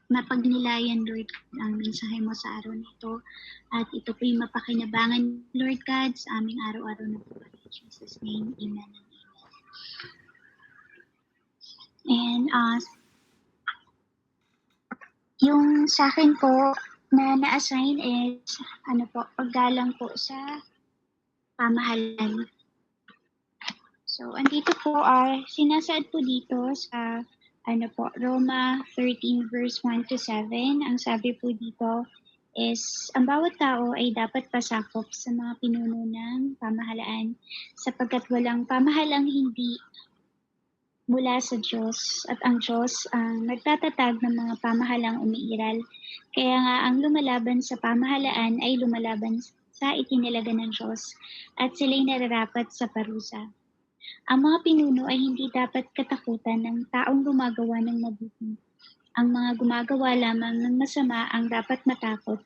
mapagnilayan, Lord, ang mensahe mo sa araw nito. At ito po yung mapakinabangan, Lord God, sa aming araw-araw na buhay. In Jesus' name, amen and amen. And yung sa akin po na na-assign is paggalang po sa pamahalaan. So, andito po, sinasaad po dito sa Roma 13 verse 1 to 7. Ang sabi po dito is, ang bawat tao ay dapat pasakop sa mga pinuno ng pamahalaan sapagkat walang pamahalang hindi mula sa Diyos at ang Diyos ang nagtatatag ng mga pamahalang umiiral. Kaya nga ang lumalaban sa pamahalaan ay lumalaban sa itinilaga ng Diyos at sila'y nararapat sa parusa. Ang mga pinuno ay hindi dapat katakutan ng taong gumagawa ng mabuti. Ang mga gumagawa lamang ng masama ang dapat matakot.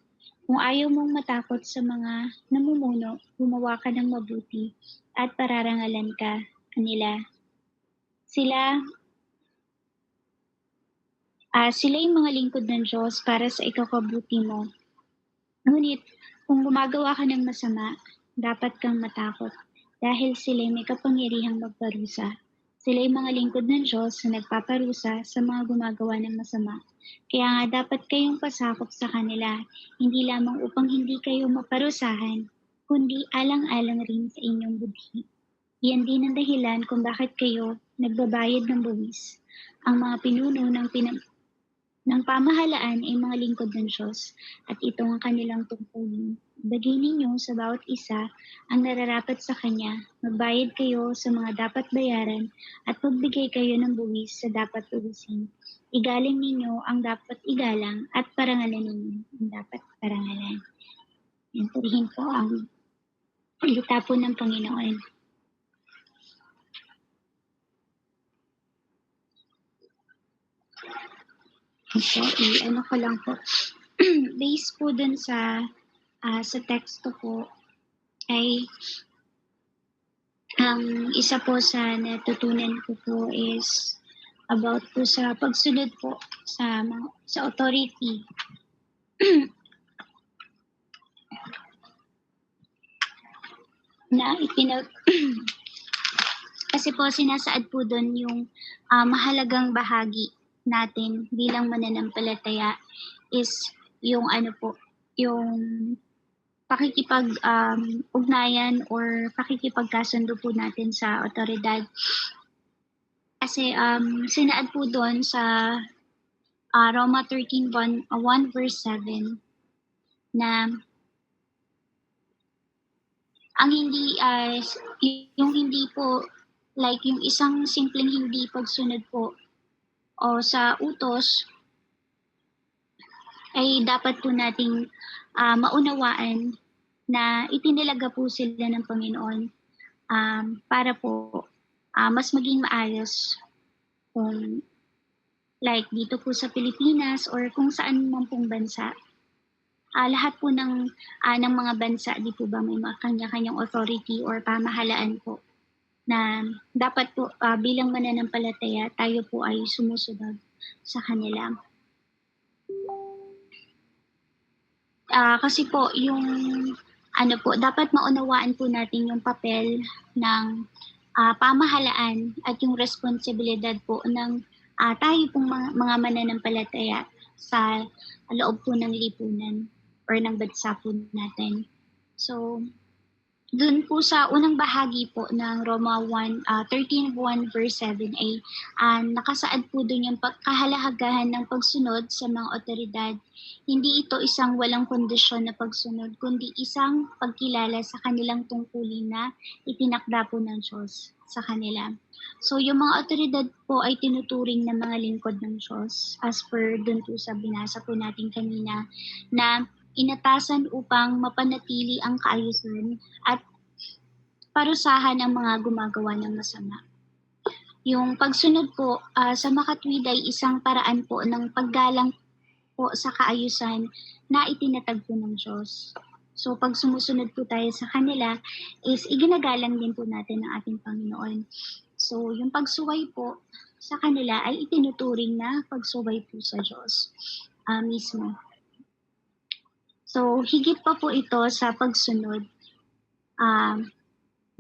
Kung ayaw mong matakot sa mga namumuno, gumawa ka ng mabuti at pararangalan ka kanila. Sila yung mga lingkod ng Diyos para sa ikakabuti mo. Ngunit kung gumagawa ka ng masama, dapat kang matakot dahil sila'y may kapangyarihang magparusa. Sila'y mga lingkod ng Diyos na nagpaparusa sa mga gumagawa ng masama. Kaya nga dapat kayong pasakop sa kanila, hindi lamang upang hindi kayo maparusahan, kundi alang-alang rin sa inyong budhi. Yan din ang dahilan kung bakit kayo nagbabayad ng buwis. Ang mga pinuno ng pamahalaan ay mga lingkod ng Diyos at ito ang kanilang tungkulin. Ibigay ninyo sa bawat isa ang nararapat sa Kanya, magbayad kayo sa mga dapat bayaran at magbigay kayo ng buwis sa dapat buwisin. Igaling ninyo ang dapat igalang at parangalan ninyo ang dapat parangalan. Yan purihin po ang salita po ng Panginoon. So, ko lang po. Based po dun sa teksto po ay ang isa po sa natutunan ko po is about po sa pagsunod po sa authority. na kasi po sinasaad po doon yung mahalagang bahagi natin bilang mananampalataya is yung yung pakikipag-ugnayan or pakikipagkasundo po natin sa otoridad. Kasi sinaad po doon sa Roma 13:1 verse 7 na ang yung hindi po like yung isang simpleng hindi pagsunod po o sa utos ay dapat po nating maunawaan na itinilaga po sila ng Panginoon para po mas maging maayos kung like dito po sa Pilipinas or kung saan man pong bansa. Lahat po ng mga bansa, di po ba may mga kanya-kanyang authority or pamahalaan po na dapat po bilang mananampalataya tayo po ay sumusunod sa kanila. Kasi po yung dapat maunawaan po natin yung papel ng pamahalaan at yung responsibilidad po ng tayo pong mga mananampalataya sa loob po ng lipunan or ng bansa po natin. So, dun po sa unang bahagi po ng Roma 13:1 verse 7 ay nakasaad po dun yung kahalagahan ng pagsunod sa mga otoridad. Hindi ito isang walang kondisyon na pagsunod, kundi isang pagkilala sa kanilang tungkulin na itinakda po ng Diyos sa kanila. So yung mga otoridad po ay tinuturing na mga lingkod ng Diyos as per dun po sa binasa po natin kanina na inatasan upang mapanatili ang kaayusan at parusahan ang mga gumagawa ng masama. Yung pagsunod po sa makatwid ay isang paraan po ng paggalang po sa kaayusan na itinatag po ng Diyos. So pag sumusunod po tayo sa kanila is iginagalang din po natin ang ating Panginoon. So yung pagsuway po sa kanila ay itinuturing na pagsuway po sa Diyos. mismo. So, higit pa po ito sa pagsunod,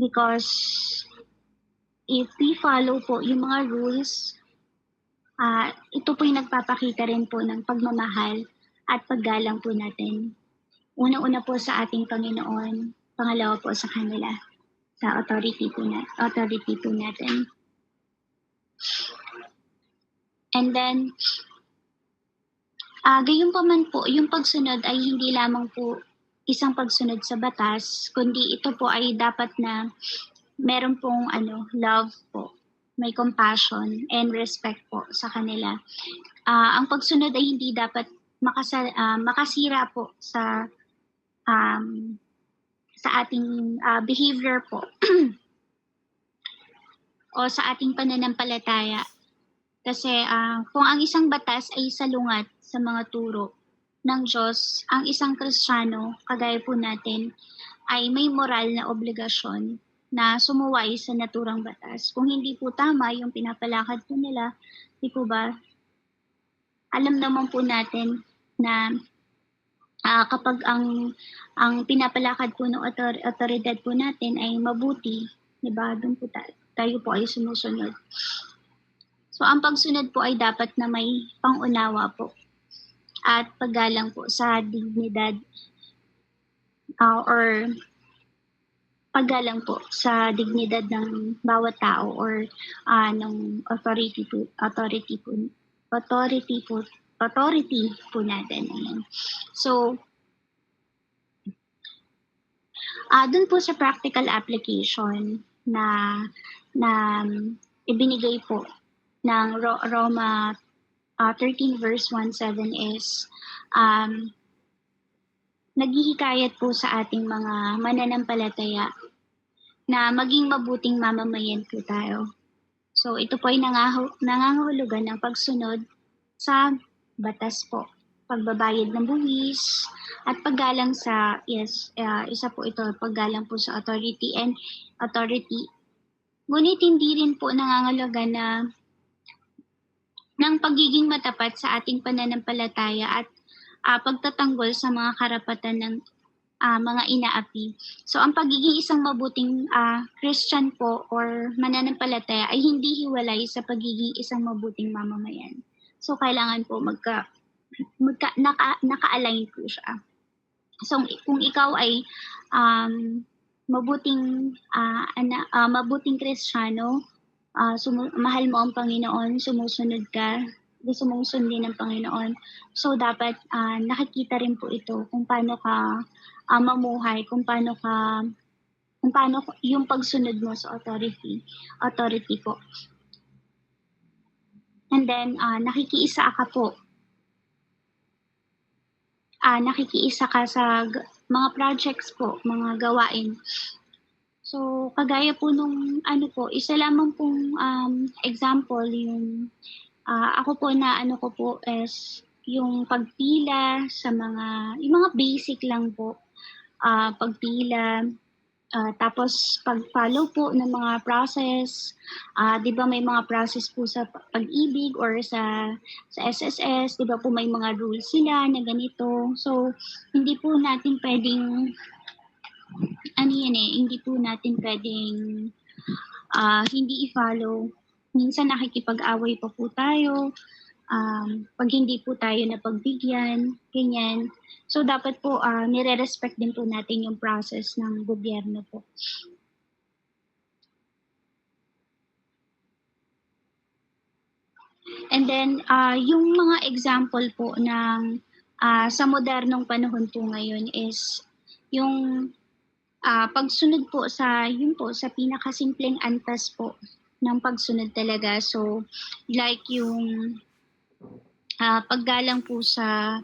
because if we follow po yung mga rules, ito po yung nagpapakita rin po ng pagmamahal at paggalang po natin. Una-una po sa ating Panginoon, pangalawa po sa kanila, sa authority po natin. And then, gayunpaman po, yung pagsunod ay hindi lamang po isang pagsunod sa batas, kundi ito po ay dapat na meron pong love po, may compassion and respect po sa kanila. Ang pagsunod ay hindi dapat makasira po sa ating behavior po o sa ating pananampalataya. Kasi kung ang isang batas ay salungat sa mga turo ng Diyos, ang isang Kristiyano, kagaya po natin, ay may moral na obligasyon na sumuway sa naturang batas. Kung hindi po tama yung pinapalakad po nila, di po ba, alam naman po natin na kapag ang pinapalakad po ng otoridad po natin ay mabuti, di ba, doon po tayo po ay sumusunod. So, ang pagsunod po ay dapat na may pangunawa po at paggalang po sa dignidad or paggalang po sa dignidad ng bawat tao or ng authority po natin. Ayan. So, dun po sa practical application na ibinigay po ng Roma 13 verse 17 is naghihikayat po sa ating mga mananampalataya na maging mabuting mamamayan po tayo. So ito po ay nangangahulugan ng pagsunod sa batas po, pagbabayad ng buwis at paggalang sa isa po ito, paggalang po sa authority. Ngunit hindi rin po nangangahulugan na ng pagiging matapat sa ating pananampalataya at pagtatanggol sa mga karapatan ng mga inaapi. So ang pagiging isang mabuting Christian po or mananampalataya ay hindi hiwalay sa pagiging isang mabuting mamamayan. So kailangan po naka-align po siya. So kung ikaw ay mabuting Kristiyano, mahal mo ang Panginoon, sumusunod ka, gusto mong sundin ng Panginoon. So dapat nakikita rin po ito kung paano ka mamuhay, kung paano yung pagsunod mo sa authority po. And then nakikiisa ka po. Nakikiisa ka sa mga projects po, mga gawain. So, kagaya po nung isa lamang pong example, yung ako po na ko po is yung pagpila sa yung mga basic lang po, pagpila, tapos pag-follow po ng mga process, di ba may mga process po sa pag-ibig or sa SSS, di ba po may mga rules sila na ganito. So, hindi po natin pwedeng hindi po natin pwedeng hindi i-follow. Minsan nakikipag-away pa po tayo, pag hindi po tayo napagbigyan, ganyan. So dapat po nire-respect din po natin yung process ng gobyerno po. And then yung mga example po ng sa modernong panahon po ngayon is yung pagsunod po sa pinakasimpleng antas po ng pagsunod talaga. So like yung paggalang po sa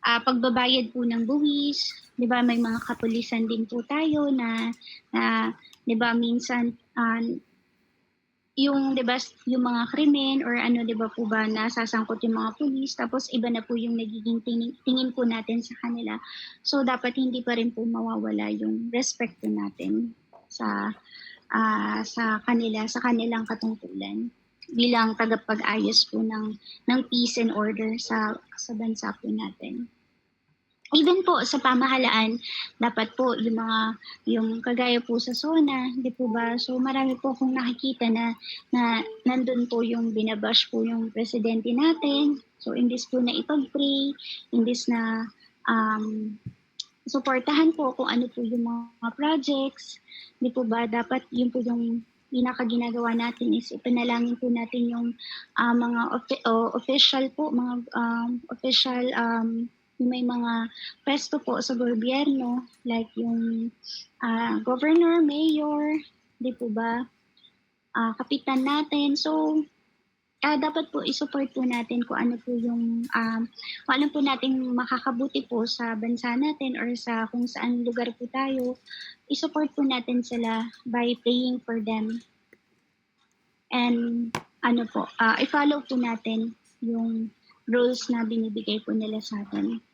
pagbabayad po ng buwis, 'di ba may mga kapulisan din po tayo na 'di ba minsan yung 'di ba yung mga krimen or 'di ba po ba nasasangkot yung mga pulis, tapos iba na po yung nagiging tingin po natin sa kanila. So dapat hindi pa rin po mawawala yung respect natin sa kanila, sa kanilang katungkulan. bilang tagapag-ayos po ng peace and order sa bansa po natin. Even po sa pamahalaan, dapat po yung kagaya po sa SONA, 'di po ba? So marami po akong nakikita na nandun po yung binabash po yung presidente natin. So imbes po na ipag-pray, imbes na suportahan po kung ano po yung mga projects, 'di po ba? Dapat yun po yung ginagawa natin is ipanalangin po natin yung mga official po, mga official yung may mga pwesto po sa gobyerno like yung governor, mayor, 'di po ba? Kapitan natin. So dapat po i-support po natin kung ano po yung kung ano po nating makakabuti po sa bansa natin or sa kung saan lugar po tayo. I-support po natin sila by praying for them. And i-follow po natin yung rules na binibigay po nila sa atin.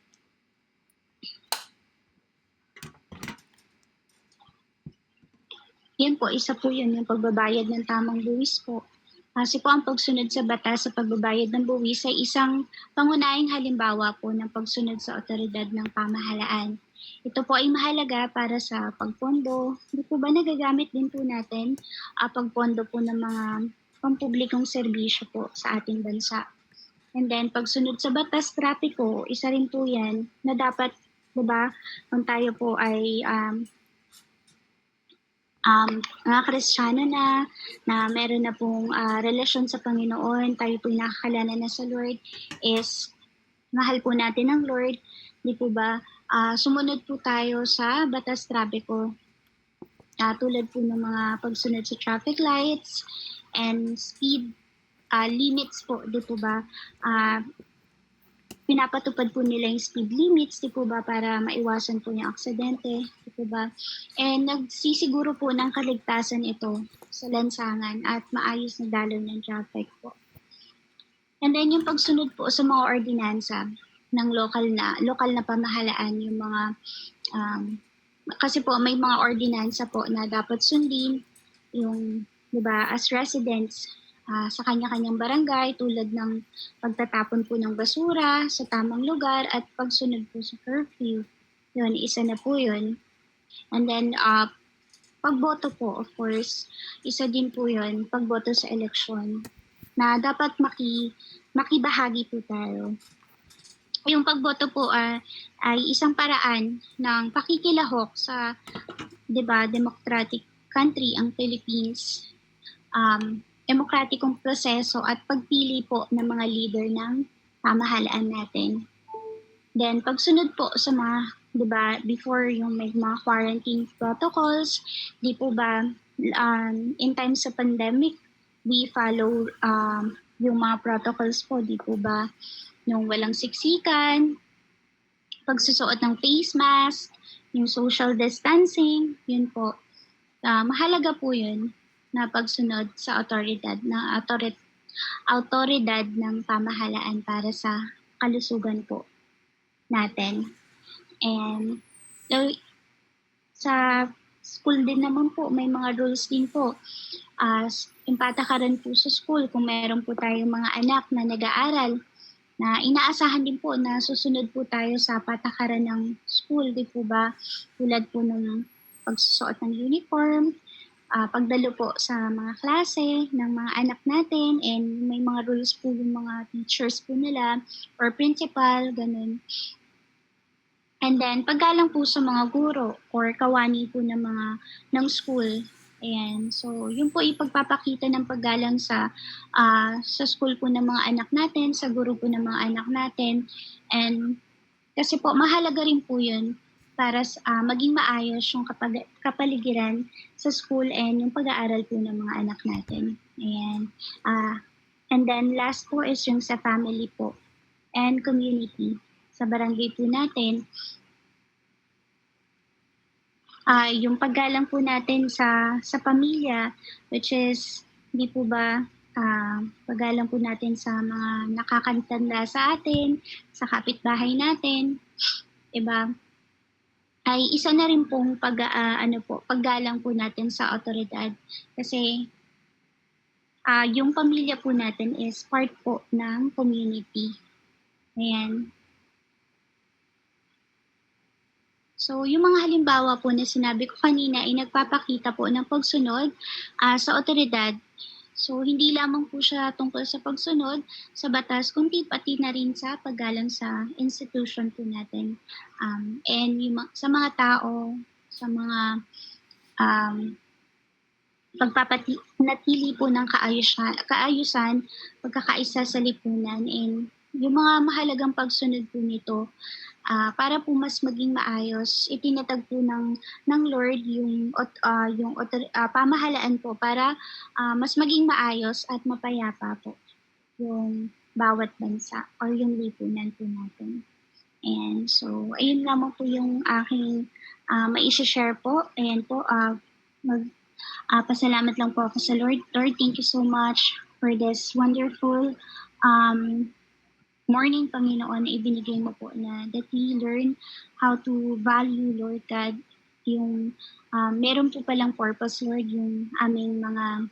Yan po, isa po yun, yung pagbabayad ng tamang buwis po. Kasi po ang pagsunod sa batas sa pagbabayad ng buwis ay isang pangunahing halimbawa po ng pagsunod sa otoridad ng pamahalaan. Ito po ay mahalaga para sa pagpondo. Di po ba nagagamit din po natin pagpondo po ng mga pampublikong serbisyo po sa ating bansa. And then pagsunod sa batas trapiko, isa rin po yan na dapat, di ba, kung tayo po ay mga Kristiyano na meron na pong relasyon sa Panginoon, tayo po nakakalanan na sa Lord, is mahal po natin ang Lord, di po ba? Sumunod po tayo sa batas trapiko. Tulad po ng mga pagsunod sa traffic lights and speed limits po, di po ba? Pinapatupad po nila yung speed limits, di po ba, para maiwasan po yung aksidente, di po ba? And nagsisiguro po ng kaligtasan ito sa lansangan at maayos na daloy ng traffic po. And then yung pagsunod po sa mga ordinansa ng lokal na pamahalaan, yung mga kasi po may mga ordinansa po na dapat sundin yung, di ba, as residents sa kanya-kanyang barangay, tulad ng pagtatapon po ng basura sa tamang lugar at pagsunod po sa curfew. Yun, isa na po yun. And then, pagboto po, of course, isa din po yun, pagboto sa eleksyon, na dapat makibahagi po tayo. Yung pagboto po ay isang paraan ng pakikilahok sa, di ba, democratic country ang Philippines. Demokratikong proseso at pagpili po ng mga leader ng pamahalaan natin. Then pagsunod po sa mga, 'di ba, before yung may mga quarantine protocols, di po ba in times sa pandemic, we follow yung mga protocols po, di po ba, yung walang siksikan, pagsusuot ng face mask, yung social distancing, yun po. Mahalaga po yun na pagsunod sa otoridad ng pamahalaan para sa kalusugan po natin. And sa school din naman po, may mga rules din po. Yung patakaran po sa school, kung meron po tayong mga anak na nag-aaral, na inaasahan din po na susunod po tayo sa patakaran ng school, di po ba? Tulad po ng pagsusuot ng uniform, pagdalo po sa mga klase ng mga anak natin, and may mga rules po yung mga teachers po nila or principal, ganun. And then paggalang po sa mga guro or kawani po ng school. Ayan. So, yun po ipagpapakita ng paggalang sa school po ng mga anak natin, sa guro po ng mga anak natin. And kasi po mahalaga rin po yun para maging maayos yung kapaligiran sa school and yung pag-aaral po ng mga anak natin. Ayan. And then last po is yung sa family po and community. Sa barangay po natin, yung paggalang po natin sa pamilya, which is, di po ba, paggalang po natin sa mga nakakatanda sa atin, sa kapitbahay natin, diba? Ay isa na rin pong paggalang po natin sa otoridad. Kasi yung pamilya po natin is part po ng community. Ayan. So, yung mga halimbawa po na sinabi ko kanina ay nagpapakita po ng pagsunod sa otoridad. So, hindi lamang po siya tungkol sa pagsunod sa batas, kundi pati na rin sa paggalang sa institution po natin. And yung, sa mga tao, sa mga um, pagpapanatili po ng kaayusan, pagkakaisa sa lipunan, and yung mga mahalagang pagsunod po nito para po mas maging maayos, itinatag po ng Lord yung pamahalaan po para mas maging maayos at mapayapa po yung bawat bansa or yung lipunan po natin. And so, ayun lamang po yung aking mai-share po. Ayan po, pasalamat lang po ako sa Lord. Lord, thank you so much for this wonderful um, morning, Panginoon, na ibinigay mo po na that we learn how to value, Lord God, yung meron po palang purpose, Lord, yung aming mga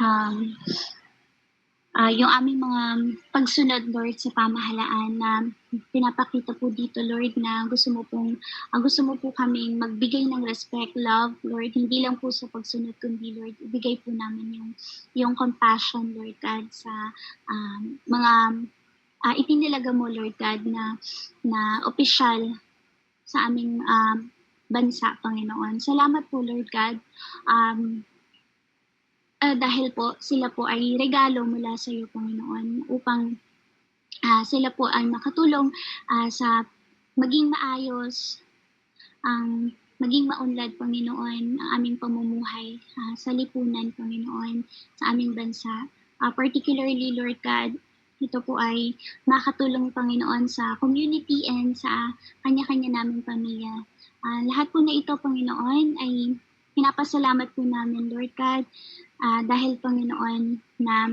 um, yung aming mga pagsunod, Lord, sa pamahalaan na pinapakita po dito, Lord, na gusto mo po kaming magbigay ng respect, love, Lord, hindi lang po sa pagsunod, kundi, Lord, ibigay po namin yung compassion, Lord God, sa mga itinilaga mo, Lord God, na opisyal sa aming bansa, Panginoon. Salamat po, Lord God. Dahil po sila po ay regalo mula sa iyo, Panginoon, upang sila po ay makatulong sa maging maayos, ang maging maunlad, Panginoon, ang aming pamumuhay sa lipunan, Panginoon, sa aming bansa. Particularly, Lord God, ito po ay makatulong, Panginoon, sa community and sa kanya-kanya naming pamilya. Lahat po na ito, Panginoon, ay pinapasalamat po namin, Lord God, dahil, Panginoon, na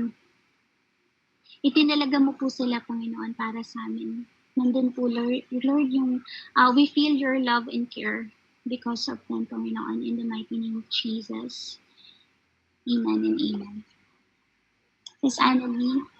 itinalaga mo po sila, Panginoon, para sa amin. Nandun po, Lord, yung we feel your love and care because of them, Panginoon, in the mighty name of Jesus. Amen and amen. Sis Annalie.